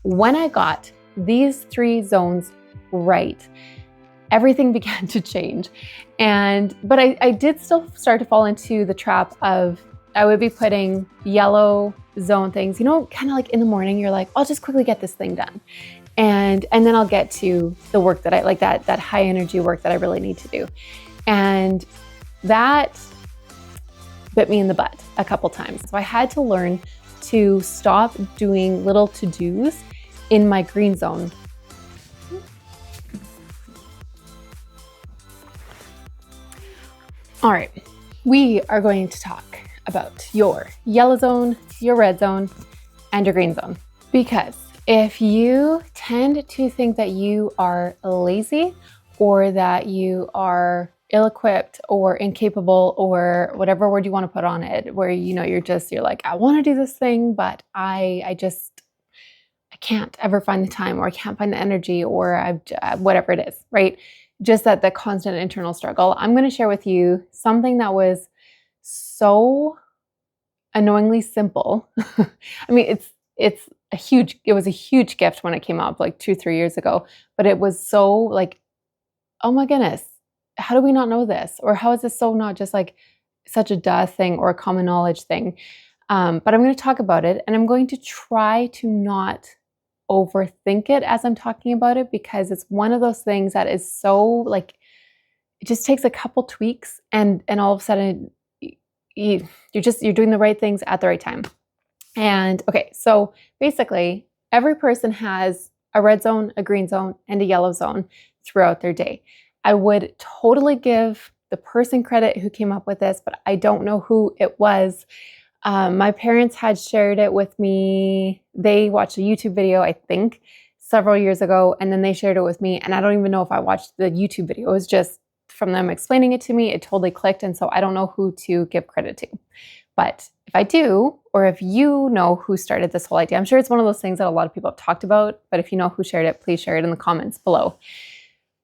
When I got these 3 zones right, everything began to change. But I did still start to fall into the trap of, I would be putting yellow zone things, kind of like in the morning, you're like, I'll just quickly get this thing done. And then I'll get to the work that I like, that high energy work that I really need to do. And that bit me in the butt a couple times. So I had to learn to stop doing little to-dos in my green zone. All right, we are going to talk about your yellow zone, your red zone, and your green zone. Because if you tend to think that you are lazy or that you are ill-equipped or incapable or whatever word you want to put on it, where you're like, I want to do this thing, but I can't ever find the time, or I can't find the energy, or whatever it is, right? Just that the constant internal struggle. I'm going to share with you something that was so annoyingly simple. I mean, it was a huge gift when it came out like 2-3 years ago, but it was so like, oh my goodness, how do we not know this? Or how is this so not just like such a duh thing or a common knowledge thing? But I'm going to talk about it, and I'm going to try to not overthink it as I'm talking about it, because it's one of those things that is so like, it just takes a couple tweaks and all of a sudden you're doing the right things at the right time. And okay, so basically every person has a red zone, a green zone, and a yellow zone throughout their day. I would totally give the person credit who came up with this, but I don't know who it was. My parents had shared it with me. They watched a YouTube video, I think, several years ago, and then they shared it with me. And I don't even know if I watched the YouTube video. It was just from them explaining it to me. It totally clicked. And so I don't know who to give credit to. But if I do, or if you know who started this whole idea, I'm sure it's one of those things that a lot of people have talked about. But if you know who shared it, please share it in the comments below.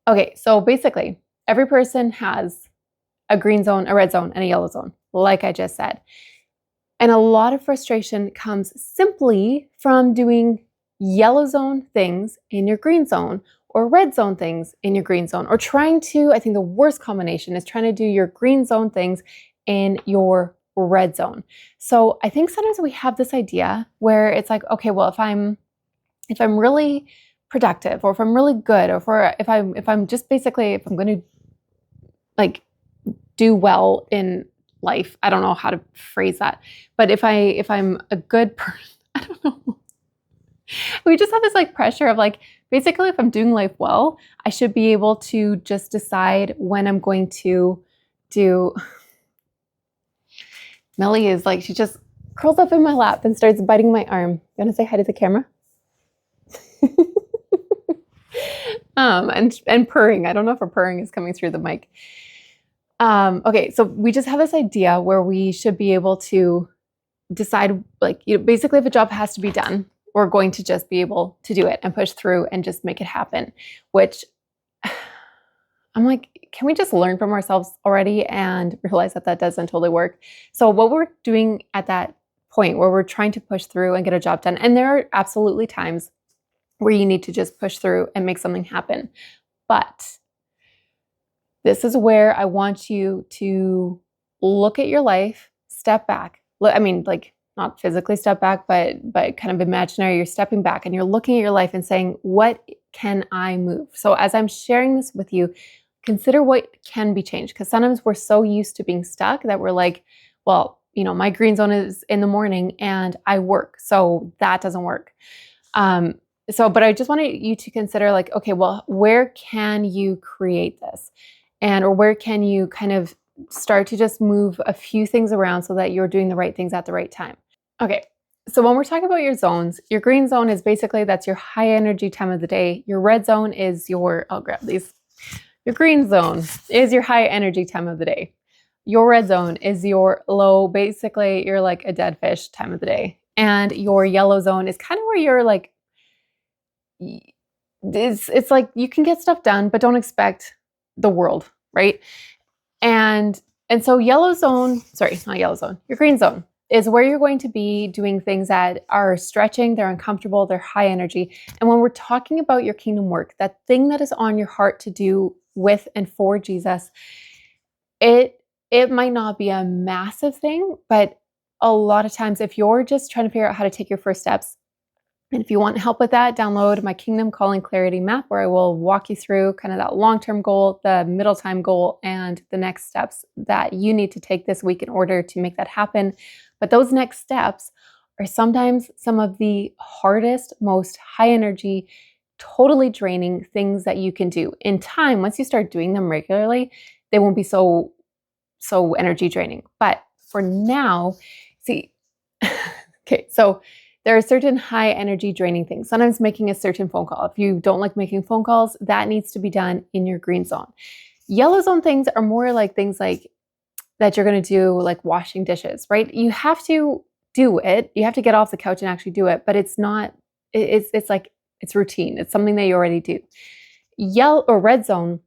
Okay, so basically, every person has a green zone, a red zone, and a yellow zone, like I just said. And a lot of frustration comes simply from doing yellow zone things in your green zone, or red zone things in your green zone, or I think the worst combination is trying to do your green zone things in your red zone. So I think sometimes we have this idea where it's like, okay, well, if I'm really productive, or if I'm really good, or if I'm going to like do well in life. I don't know how to phrase that, but if I'm a good person, I don't know. We just have this like pressure of like, basically, if I'm doing life well, I should be able to just decide when I'm going to do. Melly is like, she just curls up in my lap and starts biting my arm. You want to say hi to the camera? And purring. I don't know if her purring is coming through the mic. Okay, so we just have this idea where we should be able to decide, like, basically if a job has to be done, we're going to just be able to do it and push through and just make it happen, which I'm like, can we just learn from ourselves already and realize that doesn't totally work? So what we're doing at that point where we're trying to push through and get a job done, and there are absolutely times where you need to just push through and make something happen. But this is where I want you to look at your life, step back. I mean, like, not physically step back, but kind of imaginary. You're stepping back and you're looking at your life and saying, what can I move? So as I'm sharing this with you, consider what can be changed. Because sometimes we're so used to being stuck that we're like, well, my green zone is in the morning and I work, so that doesn't work. But I just wanted you to consider, like, okay, well, where can you create this? Or where can you kind of start to just move a few things around so that you're doing the right things at the right time? Okay, so when we're talking about your zones, your green zone is basically, that's your high energy time of the day. Your red zone is I'll grab these. Your green zone is your high energy time of the day. Your red zone is your low, basically you're like a dead fish time of the day. And your yellow zone is kind of where you're like, it's like you can get stuff done, but don't expect the world, right? And so your green zone is where you're going to be doing things that are stretching, they're uncomfortable, they're high energy. And when we're talking about your kingdom work, that thing that is on your heart to do with and for Jesus, it might not be a massive thing, but a lot of times if you're just trying to figure out how to take your first steps, and if you want help with that, download my Kingdom Calling Clarity Map, where I will walk you through kind of that long-term goal, the middle time goal, and the next steps that you need to take this week in order to make that happen. But those next steps are sometimes some of the hardest, most high energy, totally draining things that you can do. In time, once you start doing them regularly, they won't be so energy draining. But for now, see, okay, so there are certain high energy draining things. Sometimes making a certain phone call. If you don't like making phone calls, that needs to be done in your green zone. Yellow zone things are more like things like that you're going to do, like washing dishes, right? You have to do it. You have to get off the couch and actually do it, but it's not, it's like, it's routine. It's something that you already do. Yellow or red zone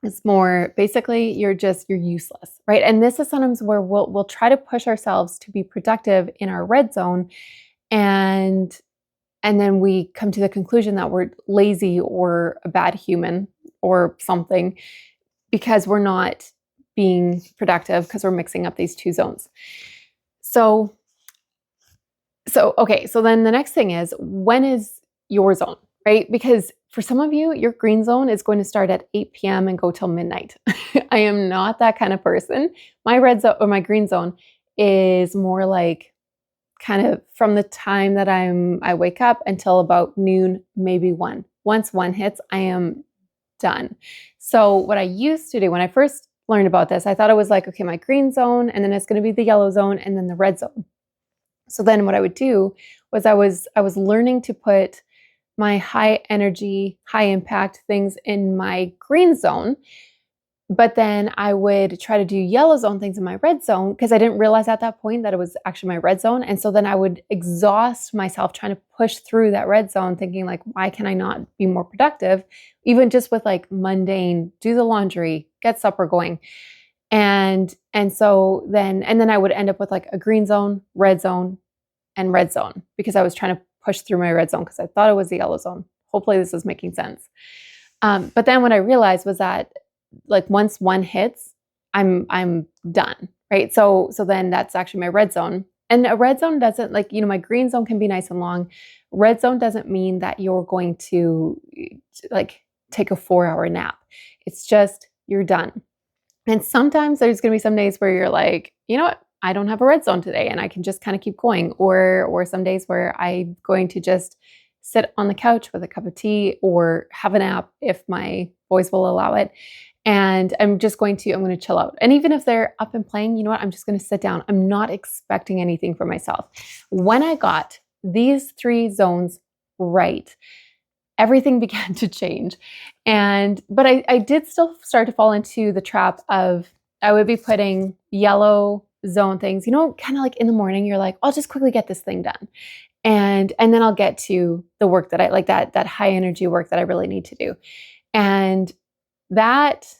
is more basically you're useless, right? And this is sometimes where we'll try to push ourselves to be productive in our red zone, and then we come to the conclusion that we're lazy or a bad human or something because we're not being productive because we're mixing up these two zones. So okay, so then the next thing is, when is your zone, right? Because for some of you, your green zone is going to start at 8 p.m. and go till midnight. I am not that kind of person. My red zone or my green zone is more like kind of from the time that I wake up until about noon, maybe 1. Once 1 hits, I am done. So what I used to do when I first learned about this, I thought it was like, okay, my green zone, and then it's going to be the yellow zone, and then the red zone. So then what I would do was I was learning to put my high energy, high impact things in my green zone. But then I would try to do yellow zone things in my red zone because I didn't realize at that point that it was actually my red zone. And so then I would exhaust myself trying to push through that red zone, thinking like, why can I not be more productive? Even just with like mundane, do the laundry, get supper going. And so then I would end up with like a green zone, and red zone because I was trying to push through my red zone because I thought it was the yellow zone. Hopefully this is making sense. But then what I realized was that like once 1 hits, I'm done, right? So then that's actually my red zone. And a red zone doesn't, like, my green zone can be nice and long. Red zone doesn't mean that you're going to like take a 4-hour nap. It's just you're done. And sometimes there's going to be some days where you're like, you know what? I don't have a red zone today and I can just kind of keep going. Or some days where I'm going to just sit on the couch with a cup of tea or have a nap if my boys will allow it. And I'm going to chill out. And even if they're up and playing, you know what? I'm just going to sit down. I'm not expecting anything for myself. When I got these 3 zones right, everything began to change. But I did still start to fall into the trap of, I would be putting yellow zone things, kind of like in the morning, you're like, I'll just quickly get this thing done. And then I'll get to the work that I like, that high energy work that I really need to do. And that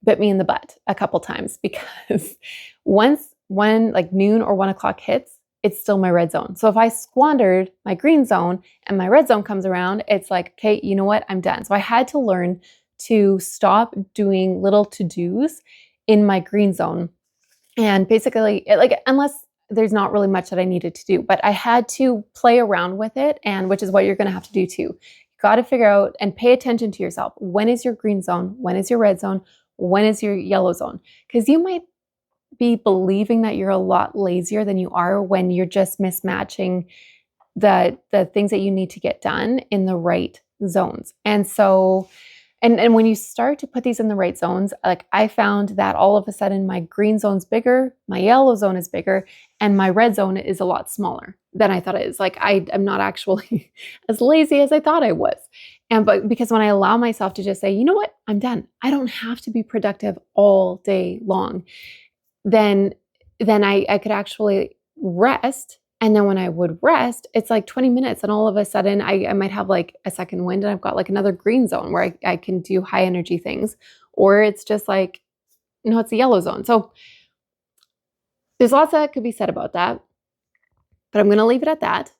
bit me in the butt a couple times because when like noon or 1 o'clock hits, it's still my red zone. So if I squandered my green zone and my red zone comes around, it's like, okay, you know what? I'm done. So I had to learn to stop doing little to-dos in my green zone. And basically, unless there's not really much that I needed to do, but I had to play around with it, and which is what you're going to have to do too. You got to figure out and pay attention to yourself. When is your green zone? When is your red zone? When is your yellow zone? Because you might be believing that you're a lot lazier than you are when you're just mismatching the things that you need to get done in the right zones. And so, and when you start to put these in the right zones, like I found that all of a sudden my green zone's bigger, my yellow zone is bigger, and my red zone is a lot smaller than I thought it is. Like I'm not actually as lazy as I thought I was. But because when I allow myself to just say, you know what, I'm done. I don't have to be productive all day long. Then I could actually rest. And then when I would rest, it's like 20 minutes. And all of a sudden I might have like a second wind and I've got like another green zone where I can do high energy things. Or it's just like, no, it's the yellow zone. So There's lots that could be said about that, but I'm going to leave it at that.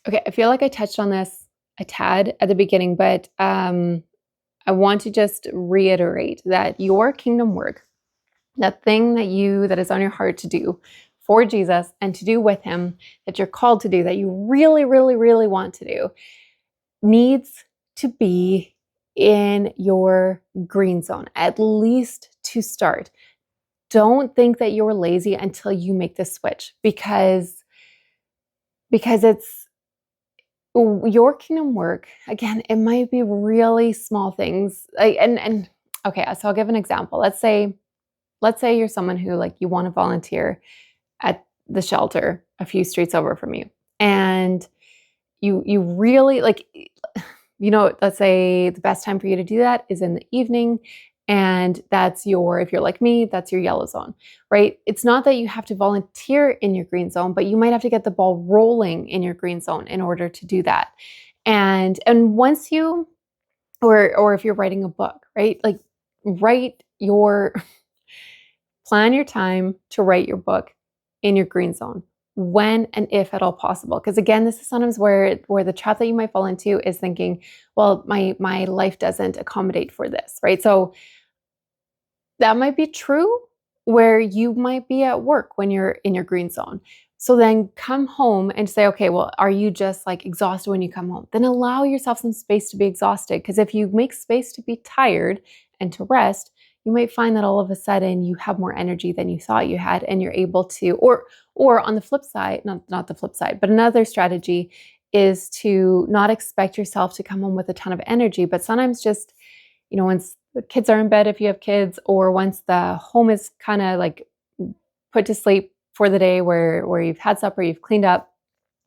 Okay, I feel like I touched on this a tad at the beginning, but I want to just reiterate that your kingdom work, that thing that is on your heart to do for Jesus and to do with him, that you're called to do, that you really, really, really want to do, needs to be in your green zone, at least to start. Don't think that you're lazy until you make the switch, because it's your kingdom work. Again, it might be really small things. And okay, so I'll give an example. Let's say you're someone who, like, you want to volunteer at the shelter a few streets over from you, and you really like, let's say the best time for you to do that is in the evening. And if you're like me, that's your yellow zone, right? It's not that you have to volunteer in your green zone, but you might have to get the ball rolling in your green zone in order to do that. And once you, or if you're writing a book, right? Like, plan your time to write your book in your green zone, when and if at all possible. Because again, this is sometimes where the trap that you might fall into is thinking, well, my life doesn't accommodate for this, right? So that might be true where you might be at work when you're in your green zone. So then come home and say, okay, well, are you just like exhausted when you come home? Then allow yourself some space to be exhausted. Because if you make space to be tired and to rest, you might find that all of a sudden you have more energy than you thought you had, and you're able to, or on the flip side, not the flip side, but another strategy is to not expect yourself to come home with a ton of energy, but sometimes just, once the kids are in bed, if you have kids, or once the home is kind of like put to sleep for the day, where you've had supper, you've cleaned up,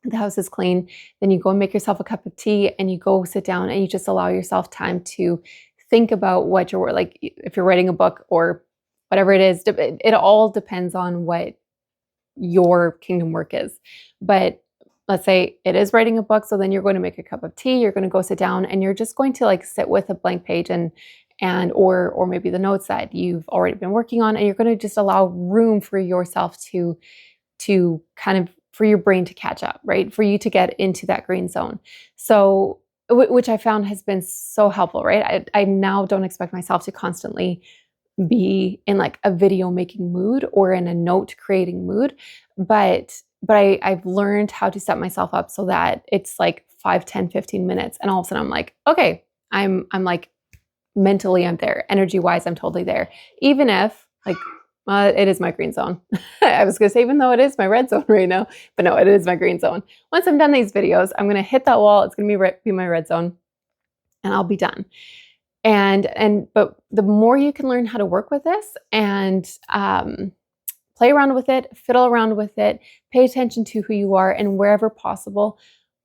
the house is clean, then you go and make yourself a cup of tea and you go sit down and you just allow yourself time to think about what you're like. If you're writing a book or whatever it is, it all depends on what your kingdom work is. But let's say it is writing a book. So then you're going to make a cup of tea, you're going to go sit down, and you're just going to like sit with a blank page or maybe the notes that you've already been working on. And you're going to just allow room for yourself to kind of, for your brain to catch up, right? For you to get into that green zone. So, which I found has been so helpful, right? I now don't expect myself to constantly be in like a video making mood or in a note creating mood, but I've learned how to set myself up so that it's like 5, 10, 15 minutes. And all of a sudden I'm like, okay, I'm like, mentally I'm there, energy wise I'm totally there, even if like it is my green zone. I was gonna say, even though it is my red zone right now, but no, it is my green zone. Once I'm done these videos, I'm gonna hit that wall, it's gonna be my red zone, and I'll be done. But the more you can learn how to work with this and play around with it, fiddle around with it, pay attention to who you are, and wherever possible,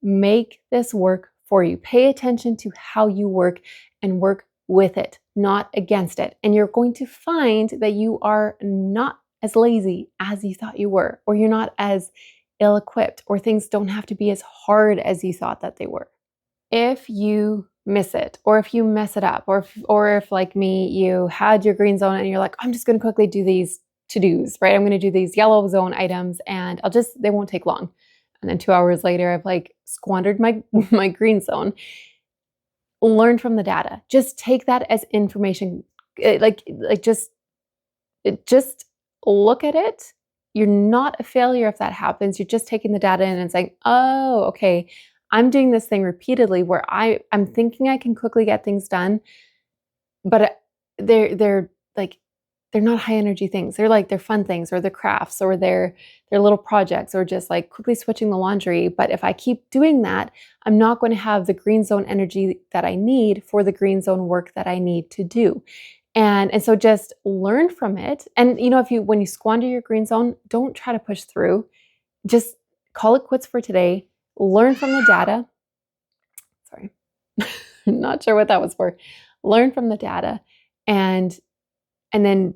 make this work for you. Pay attention to how you work and work with it, not against it. And you're going to find that you are not as lazy as you thought you were, or you're not as ill-equipped, or things don't have to be as hard as you thought that they were. If you miss it, or if you mess it up, or if like me, you had your green zone and you're like, I'm just going to quickly do these to-dos, right? I'm going to do these yellow zone items and they won't take long. And then 2 hours later, I've like squandered my green zone. Learn from the data. Just take that as information. Just look at it. You're not a failure if that happens. You're just taking the data in and saying, oh, okay, I'm doing this thing repeatedly where I'm thinking I can quickly get things done, but they're not high energy things. They're fun things, or they're crafts, or they're little projects, or just like quickly switching the laundry. But if I keep doing that, I'm not going to have the green zone energy that I need for the green zone work that I need to do. And so just learn from it. And when you squander your green zone, don't try to push through. Just call it quits for today. Learn from the data. Sorry, not sure what that was for. Learn from the data and then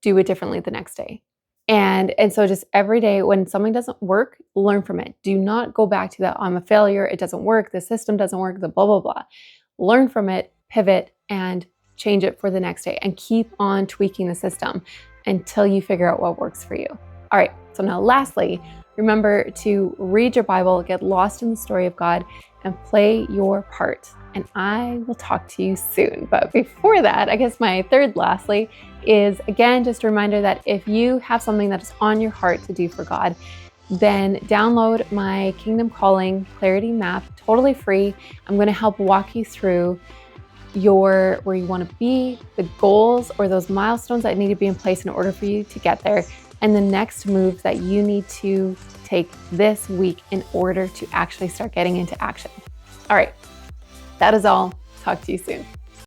do it differently the next day. And so just every day when something doesn't work, learn from it. Do not go back to that, I'm a failure, it doesn't work, the system doesn't work, the blah, blah, blah. Learn from it, pivot, and change it for the next day, and keep on tweaking the system until you figure out what works for you. All right, so now lastly, remember to read your Bible, get lost in the story of God, and play your part. And I will talk to you soon. But before that, I guess my third lastly is, again, just a reminder that if you have something that is on your heart to do for God, then download my Kingdom Calling Clarity Map, totally free. I'm going to help walk you through where you want to be, the goals or those milestones that need to be in place in order for you to get there, and the next move that you need to take this week in order to actually start getting into action. All right, that is all. Talk to you soon.